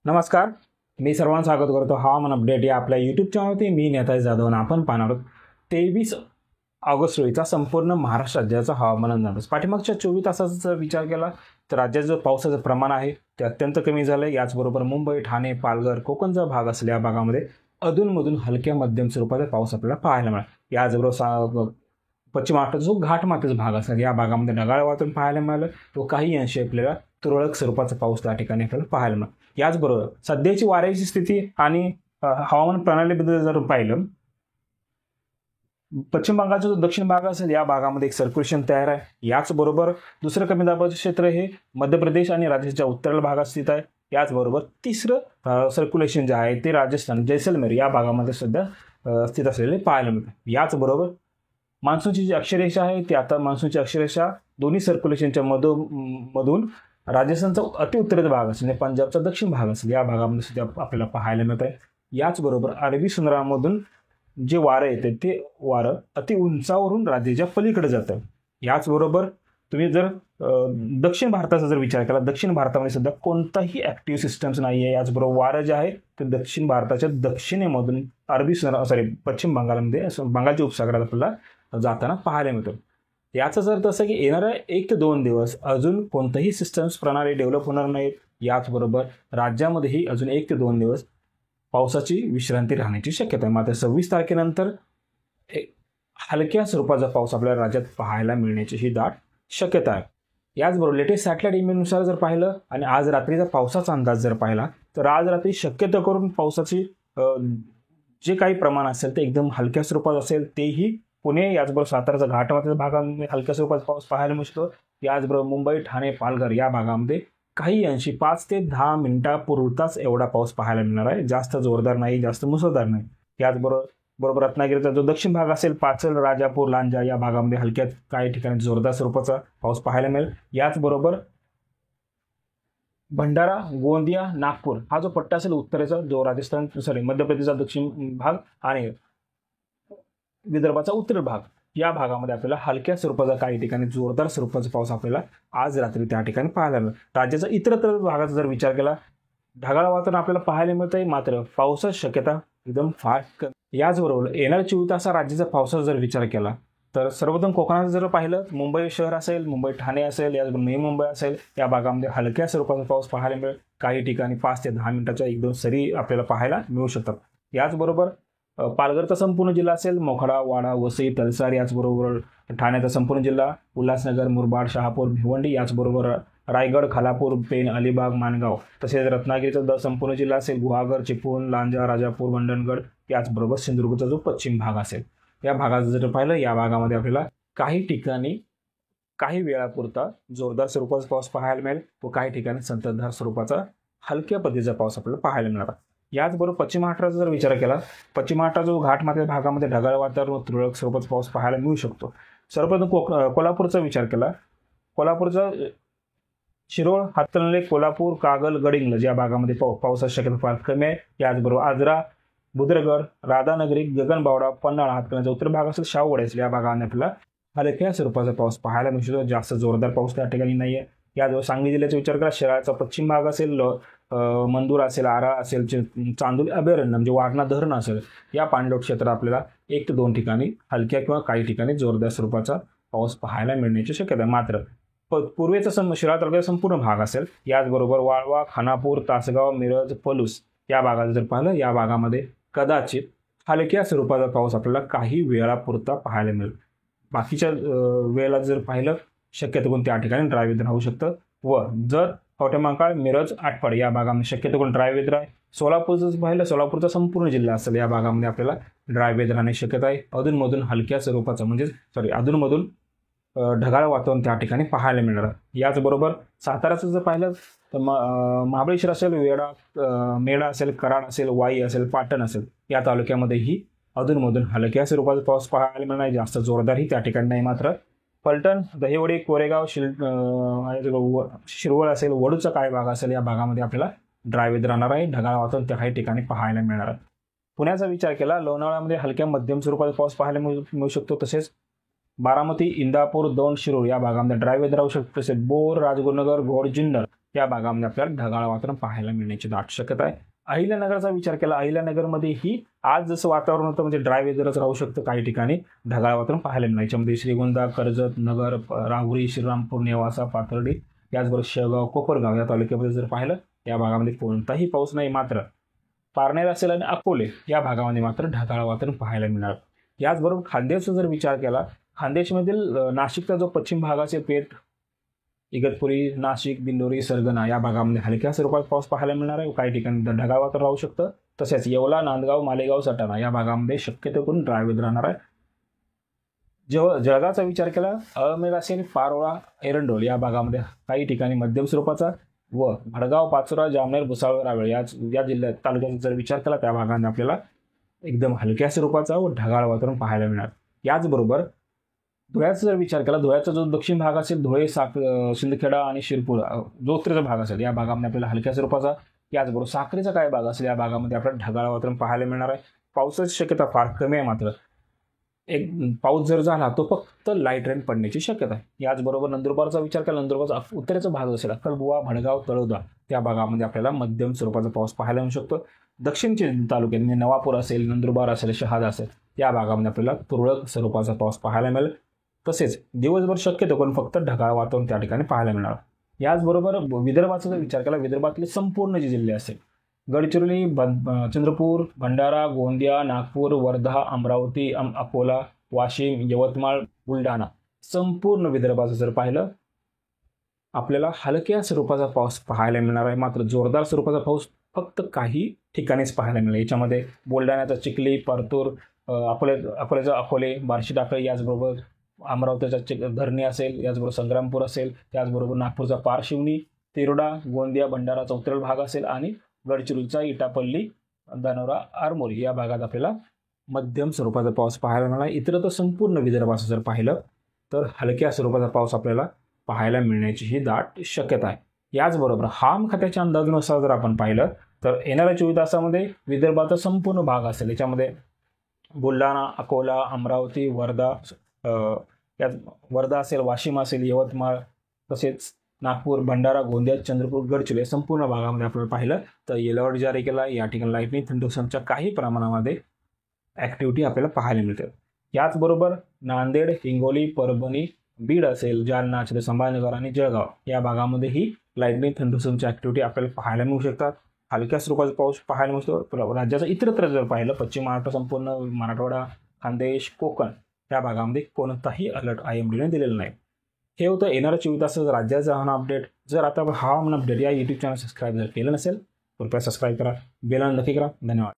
नमस्कार. मी सर्वांचं स्वागत करतो हवामान अपडेट या आपल्या यूट्यूब चॅनलवरती. मी नेताजी जाधव आणि आपण पाहणार आहोत 23 ऑगस्ट रोजीचा संपूर्ण महाराष्ट्र राज्याचा हवामान अंदाज. पाठीमागच्या 24 तासाचा जर विचार केला तर राज्यात जो पावसाचं प्रमाण आहे ते अत्यंत कमी झालं आहे. याचबरोबर मुंबई, ठाणे, पालघर, कोकणचा भाग असेल या भागामध्ये अधूनमधून हलक्या मध्यम स्वरूपाचा पाऊस आपल्याला पाहायला मिळाला. याचबरोबर पश्चिम महाराष्ट्राचा जो घाटमाथ्याचा भाग असेल या भागामध्ये ढगाळ वातावरण पाहायला मिळालं. तो काही अंशी आपल्याला तुरळक स्वरूपाचा पाऊस त्या ठिकाणी आपल्याला पाहायला मिळाला. याचबरोबर सध्याची वाऱ्याची स्थिती आणि हवामान प्रणालीबद्दल जर पाहिलं, पश्चिम बंगालचा जो दक्षिण भाग असेल या भागामध्ये एक सर्क्युलेशन तयार आहे. याचबरोबर दुसरं कमी दाबाचं क्षेत्र हे मध्य प्रदेश आणि राजस्थानच्या उत्तरेला भागात स्थित आहे. याचबरोबर तिसरं सर्क्युलेशन जे आहे ते राजस्थान जैसलमेर या भागामध्ये सध्या स्थित असलेले पाहायला मिळते. याचबरोबर मान्सूनची जी अक्षरेषा आहे ती आता मान्सूनची अक्षरेषा दोन्ही सर्क्युलेशनच्या मधून राजस्थानचा अतिउत्तरेचा भाग असेल आणि पंजाबचा दक्षिण भाग असेल या भागामध्ये सुद्धा आपल्याला पाहायला मिळत आहे. याचबरोबर अरबी समुद्रामधून जे वारं येते ते वारं अति उंचावरून राज्याच्या पलीकडे जातं. याचबरोबर तुम्ही जर दक्षिण भारताचा जर विचार केला, दक्षिण भारतामध्ये सुद्धा कोणताही ॲक्टिव्ह सिस्टम्स नाही आहे. याचबरोबर वारं जे आहे ते दक्षिण भारताच्या दक्षिणेमधून पश्चिम बंगालमध्ये बंगालच्या उपसागरात आपल्याला जाताना पाहायला मिळतं. याचाच अर्थ असं की येणाऱ्या 1 ते 2 दिवस अजून कोणत्याही सिस्टम्स प्रणाली डेव्हलप होणार नाहीत. याचबरोबर राज्यामध्येही अजून 1 ते 2 दिवस पावसाची विश्रांती राहण्याची शक्यता आहे. मात्र 26 तारखेनंतर हलक्या स्वरूपाचा पाऊस आपल्या राज्यात पाहायला मिळण्याची ही दाट शक्यता आहे. याचबरोबर लेटेस्ट सॅटेलाइट इमेजनुसार जर पाहिलं आणि आज रात्रीचा पावसाचा अंदाज जर पाहिला तर आज रात्री शक्यता करून पावसाची जे काही प्रमाण असेल ते एकदम हलक्या स्वरूपात असेल. तेही पुणे याचबरोबर साताराचा घाटमाथ्याच्या भागामध्ये हलक्या स्वरूपाचा पाऊस पाहायला मिळू शकतो. याचबरोबर मुंबई, ठाणे, पालघर या भागामध्ये काही अंशी 5 ते 10 मिनिटापुरताच एवढा पाऊस पाहायला मिळणार आहे. जास्त जोरदार नाही, जास्त मुसळधार नाही. याचबरोबर रत्नागिरीचा जो दक्षिण भाग असेल, पाचल, राजापूर, लांजा या भागामध्ये हलक्यात काही ठिकाणी जोरदार स्वरूपाचा पाऊस पाहायला मिळेल. याचबरोबर भंडारा, गोंदिया, नागपूर हा जो पट्टा असेल उत्तरेचा, जो मध्य प्रदेशचा दक्षिण भाग आणि विदर्भाचा उत्तर भाग या भागामध्ये आपल्याला हलक्या स्वरूपाचा काही ठिकाणी जोरदार स्वरूपाचा पाऊस आपल्याला आज रात्री त्या ठिकाणी पाहायला मिळेल. राज्याचा इतरत्र भागाचा जर विचार केला, ढगाळ वातावरण आपल्याला पाहायला मिळत आहे, मात्र पावसाची शक्यता एकदम फार कमी. याचबरोबर येणाऱ्या 24 तासात राज्याचा पावसाचा जर विचार केला तर सर्वप्रथम कोकणात जर पाहिलं, मुंबई शहर असेल, मुंबई ठाणे असेल, याचबरोबर नवी मुंबई असेल या भागामध्ये हलक्या स्वरूपाचा पाऊस पाहायला मिळेल. काही ठिकाणी 5 ते 10 मिनिटाच्या 1-2 सरी आपल्याला पाहायला मिळू शकतात. याचबरोबर पालघरचा संपूर्ण जिल्हा असेल, मोखाडा, वाडा, वसई, तलसार, याचबरोबर ठाण्याचा संपूर्ण जिल्हा, उल्हासनगर, मुरबाड, शहापूर, भिवंडी, याचबरोबर रायगड, खालापूर, पेण, अलिबाग, माणगाव, तसेच रत्नागिरीचा संपूर्ण जिल्हा असेल, गुहागर, चिपळूण, लांजा, राजापूर, मंडणगड, याचबरोबर सिंधुदुर्गचा जो पश्चिम भाग असेल या भागात जर पाहिलं, या भागामध्ये आपल्याला काही ठिकाणी काही वेळापुरता जोरदार स्वरूपाचा पाऊस पाहायला मिळेल व काही ठिकाणी संततधार स्वरूपाचा हलक्या पद्धतीचा पाऊस आपल्याला पाहायला मिळणार. याचबरोबर पश्चिम महाराष्ट्राचा जर विचार केला, पश्चिम महाराष्ट्राचा जो घाटमाथ्याच्या भागामध्ये ढगाळ वातावरण व तुरळक स्वरूपाचा पाऊस पाहायला मिळू शकतो. सर्वप्रथम कोल्हापूरचा विचार केला, कोल्हापूरचा शिरोळ, हातकणंगले, कोल्हापूर, कागल, गडिंग्लज या भागामध्ये पावसाची शक्यता फार कमी आहे. याचबरोबर आजरा, बुद्रगड, राधानगरी, गगनबावडा, पन्हाळा, हातकणंगलेचा उत्तर भाग असेल, शाहूवाडी असेल या भागामध्ये आपल्याला हलक्या स्वरूपाचा पाऊस पाहायला मिळू शकतो. जास्त जोरदार पाऊस त्या ठिकाणी नाही आहे. याचबरोबर सांगली जिल्ह्याचा विचार केला, शिराळाचा पश्चिम भाग असेल, मंदूर असेल, आराळ असेल, चांदोली अभयारण्य म्हणजे वारणा धरण असेल या पाणलोट क्षेत्रात आपल्याला 1 ते 2 ठिकाणी हलक्या किंवा काही ठिकाणी जोरदार स्वरूपाचा पाऊस पाहायला मिळण्याची शक्यता आहे. मात्र पूर्वेचा शिराळा तालुक्याचा संपूर्ण भाग असेल, याचबरोबर वाळवा, खानापूर, तासगाव, मिरज, पलूस या भागात जर पाहिलं, या भागामध्ये कदाचित हलक्या स्वरूपाचा पाऊस आपल्याला काही वेळापुरता पाहायला मिळेल. बाकीच्या वेळेला जर पाहिलं शक्यतो कोण त्या ठिकाणी ड्राय वेदर राहू शकतं. व जर कवठेमहांकाळ, मिरज, आटपाडी या भागामध्ये शक्यतो कोण ड्राय वेदर आहे. सोलापूरचं पाहिलं, सोलापूरचा संपूर्ण जिल्हा असेल या भागामध्ये आपल्याला ड्राय वेदर राहण्याची शक्यता आहे. अधूनमधून हलक्या स्वरूपाचं अधूनमधून ढगाळ वातावरण त्या ठिकाणी पाहायला मिळणार. याचबरोबर साताराचं जर पाहिलं तर महाबळेश्वर असेल, मेढा असेल, कराड असेल, वाई असेल, पाटण असेल या तालुक्यामध्येही अधूनमधून हलक्या स्वरूपाचा पाऊस पाहायला मिळणार. जास्त जोरदारही त्या ठिकाणी नाही. मात्र फलटण, दहिवडी, कोरेगाव, शिरवळ असेल, वडूचा काय भाग असेल या भागामध्ये आपल्याला ड्राय वेदर राहणार आहे. ढगाळ वातावरण त्या काही ठिकाणी पाहायला मिळणार आहे. पुण्याचा विचार केला, लोणावळ्यामध्ये हलक्या मध्यम स्वरूपाचा पाऊस पाहायला मिळू शकतो. तसेच बारामती, इंदापूर, दौंड, शिरूर या भागामध्ये ड्राय वेदर राहू शकतो. तसेच बोर, राजगुरुनगर, घोड, जुन्नर या भागामध्ये आपल्याला ढगाळ वातावरण पाहायला मिळण्याची दाट शक्यता आहे. अहिल्यानगरचा विचार केला, अहिल्यानगरमध्येही आज जसं वातावरण होतं म्हणजे ड्राय वेदरच राहू शकतं, काही ठिकाणी ढगाळ वातावरण पाहायला मिळेल. याच्यामध्ये श्रीगोंदा, कर्जत, नगर, राहुरी, श्रीरामपूर, नेवासा, पाथर्डी, याचबरोबर शेवगाव, कोपरगाव या तालुक्यामध्ये जर पाहिलं या भागामध्ये कोणताही पाऊस नाही. मात्र पारनेर असेल आणि अकोले या भागामध्ये मात्र ढगाळ वातावरण पाहायला मिळणार. याचबरोबर खान्देशचा जर विचार केला, खान्देशमधील नाशिकचा जो पश्चिम भाग असेल, पेठ, इगतपुरी, नाशिक, दिंडोरी, सरगणा या भागामध्ये हलक्या स्वरूपात पाऊस पाहायला मिळणार आहे. काही ठिकाणी ढगाळ वातावरण राहू शकतं. तसेच येवला, नांदगाव, मालेगाव, सटाणा या भागामध्ये शक्यतो करून ड्राय वेदर राहणार आहे. जळगावचा विचार केला, अळमेर असेल, पारोळा, एरंडोल या भागामध्ये काही ठिकाणी मध्यम स्वरूपाचा व भडगाव, पाचोरा, जामनेर, भुसावळ, रावेळ या जिल्ह्यात तालुक्याचा जर विचार केला त्या भागांना आपल्याला एकदम हलक्या स्वरूपाचा व ढगाळ वातावरण पाहायला मिळणार. याचबरोबर धुळ्याचा जर विचार केला, धुळ्याचा जो दक्षिण भाग असेल, धुळे, शिंदखेडा आणि शिरपूर जो उत्तरेचा भाग असेल या भागामध्ये आपल्याला हलक्या स्वरूपाचा, याचबरोबर साक्रीचा काय भाग असेल या भागामध्ये आपल्याला ढगाळ वातावरण पाहायला मिळणार आहे. पावसाची शक्यता फार कमी आहे. मात्र एक पाऊस जर झाला तो फक्त लाईट रेन पडण्याची शक्यता आहे. याचबरोबर नंदुरबारचा विचार केला, नंदुरबारचा उत्तरेचा भाग असेल, अक्कलबुवा, भडगाव, तळोदा त्या भागामध्ये आपल्याला मध्यम स्वरूपाचा पाऊस पाहायला मिळू शकतो. दक्षिणचे तालुक्यात म्हणजे नवापूर असेल, नंदुरबार असेल, शहादा असेल या भागामध्ये आपल्याला तुरळक स्वरूपाचा पाऊस पाहायला मिळेल. तसेच दिवसभर शक्यतो पण फक्त ढगाळ वातावरण त्या ठिकाणी पाहायला मिळणार. याचबरोबर विदर्भाचा जर विचार केला, विदर्भातले संपूर्ण जे जिल्हे असेल, गडचिरोली, चंद्रपूर, भंडारा, गोंदिया, नागपूर, वर्धा, अमरावती, अकोला, वाशिम, यवतमाळ, बुलढाणा संपूर्ण विदर्भाचं जर पाहिलं आपल्याला हलक्या स्वरूपाचा पाऊस पाहायला मिळणार आहे. मात्र जोरदार स्वरूपाचा पाऊस फक्त काही ठिकाणीच पाहायला मिळेल. याच्यामध्ये बुलढाण्याचा चिखली, परतूर, अकोल्याचा अकोले, बार्शी, टाकळी, याचबरोबर अमरावतीचा धरणी असेल, याचबरोबर संग्रामपूर असेल, त्याचबरोबर नागपूरचा पारशिवनी, तिरोडा, गोंदिया, भंडाराचा उत्तरेल भाग असेल आणि गडचिरोलीचा इटापल्ली, दानोरा, आरमोरी या भागात आपल्याला मध्यम स्वरूपाचा पाऊस पाहायला मिळणार. इतर तर संपूर्ण विदर्भाचं जर पाहिलं तर हलक्या स्वरूपाचा पाऊस आपल्याला पाहायला मिळण्याची ही दाट शक्यता आहे. याचबरोबर हवामान खात्याच्या अंदाजानुसार जर आपण पाहिलं तर येणाऱ्या 24 तासामध्ये विदर्भाचा संपूर्ण भाग असेल, याच्यामध्ये बुलढाणा, अकोला, अमरावती, वर्धा असेल, वाशिम असेल, यवतमाळ, तसेच नागपूर, भंडारा, गोंदिया, चंद्रपूर, गडचिरोली संपूर्ण भागामध्ये आपल्याला पाहिलं तर येलो अलर्ट जारी केला. या ठिकाणी लाईटनिंग, थंडरस्टॉर्मच्या काही प्रमाणामध्ये ॲक्टिव्हिटी आपल्याला पाहायला मिळते. याचबरोबर नांदेड, हिंगोली, परभणी, बीड असेल, जालना, संभाजीनगर आणि जळगाव या भागामध्येही लाईटनिंग, थंडरस्टॉर्मची ॲक्टिव्हिटी आपल्याला पाहायला मिळू शकतात. हलक्या स्वरूपाचा पाऊस पाहायला मिळतो. राज्याचा इतरत्र जर पाहिलं, पश्चिम महाराष्ट्र, संपूर्ण मराठवाडा, खानदेश, कोकण या भागामध्ये कोणताही अलर्ट IMDने दिलेला नाही. हे होतं येणाऱ्या 24 तासाचं राज्याचं हवामान अपडेट. जर आता हवामान अपडेट या यूट्यूब चॅनल सबस्क्राईब जर केलं नसेल कृपया सबस्क्राईब करा, बेल नक्की करा. धन्यवाद.